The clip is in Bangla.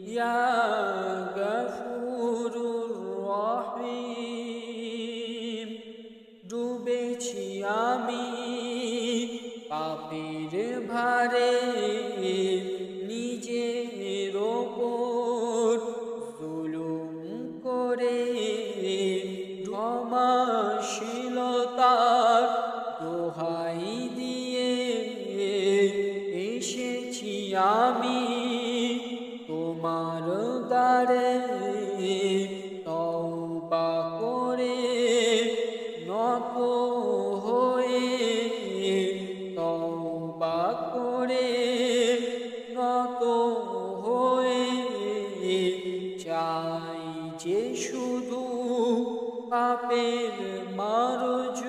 ইয়া গফুরুর রহিম। ডুবেছি আমি পাপের ভারে, নিজের ওপর জুলুম করে। ক্ষমাশীলতার দোহাই দিয়ে এসেছি আমি তোমার দ্বারে। তওবা করে নত হয়ে, তওবা করে নত হয়ে, চাই যে শুধু পাপের মার্জনা।